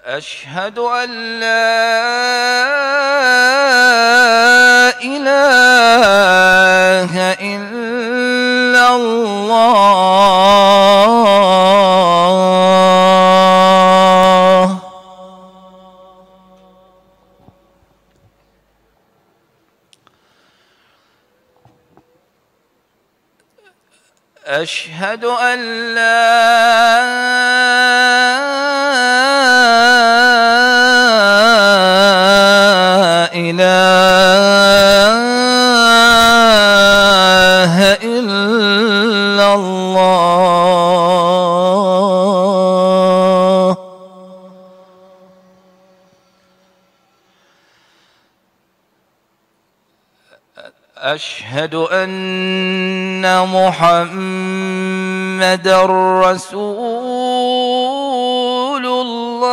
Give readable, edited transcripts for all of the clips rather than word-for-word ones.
أشهد أن لا إله إلا الله. أشهد أن لا إله إلا الله. أشهد أن محمدًا رسول الله.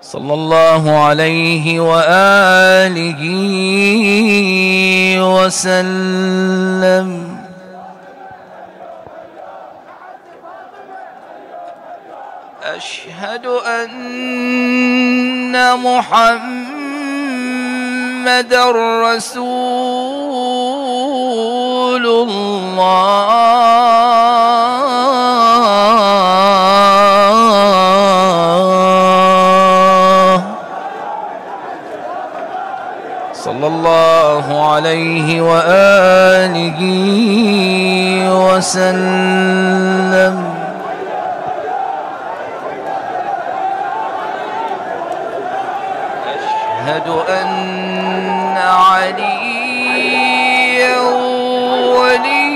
صلى الله عليه وآله وسلم. أشهد أن محمدًا رسول الله. صلى الله عليه وآله وسلم. أشهد أن عليا ولي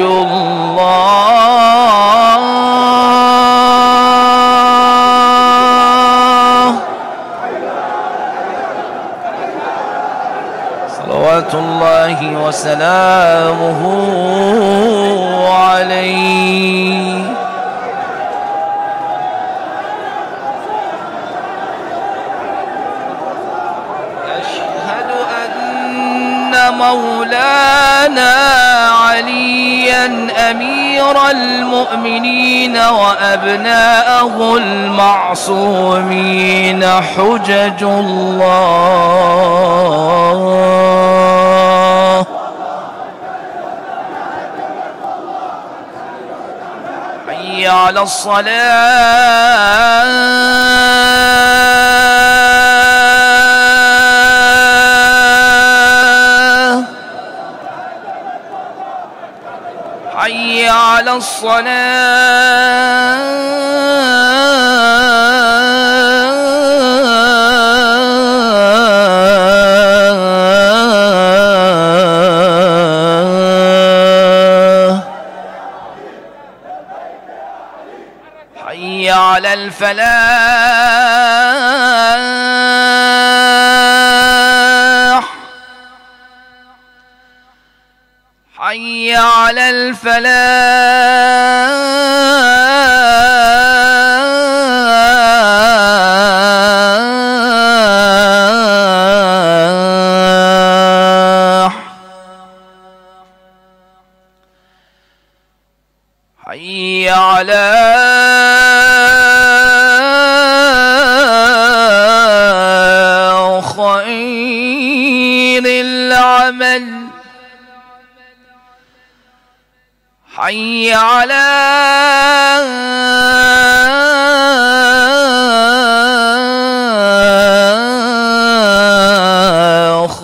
الله. صلوات الله وسلامه عليه. مولانا عليا أمير المؤمنين وأبناءه المعصومين حجج الله. حي على الصلاة. حي على الصلاة. حي على الفلاح. حي على الفلاح. حي على خير العمل. حي على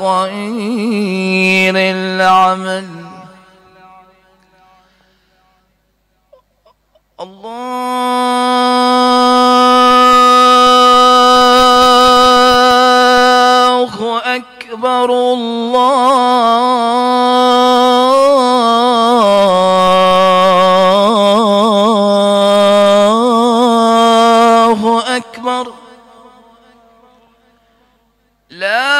خير العمل. الله أكبر. الله أكبر. لا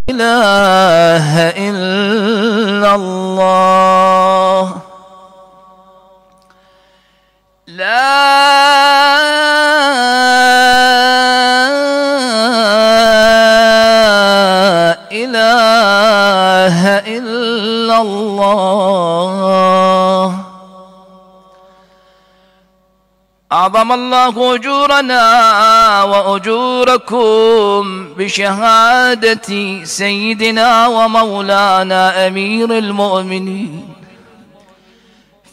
إله إلا إلا الله لا إله إلا الله. أعظم الله أجورنا وأجوركم بشهادة سيدنا ومولانا أمير المؤمنين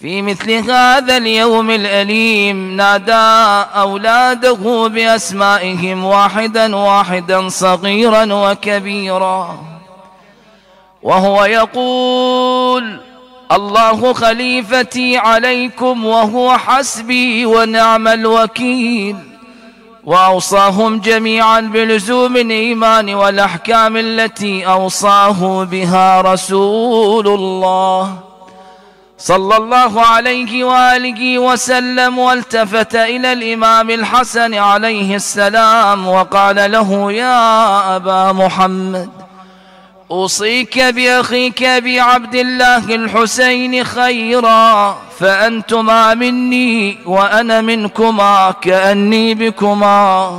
في مثل هذا اليوم الأليم. نادى أولاده بأسمائهم واحدا واحدا صغيرا وكبيرا، وهو يقول: الله خليفتي عليكم وهو حسبي ونعم الوكيل. وأوصاهم جميعا بلزوم الإيمان والأحكام التي أوصاه بها رسول الله صلى الله عليه وآله وسلم. والتفت إلى الإمام الحسن عليه السلام وقال له: يا أبا محمد، أوصيك بأخيك أبي عبد الله الحسين خيرا، فأنتما مني وأنا منكما كأني بكما.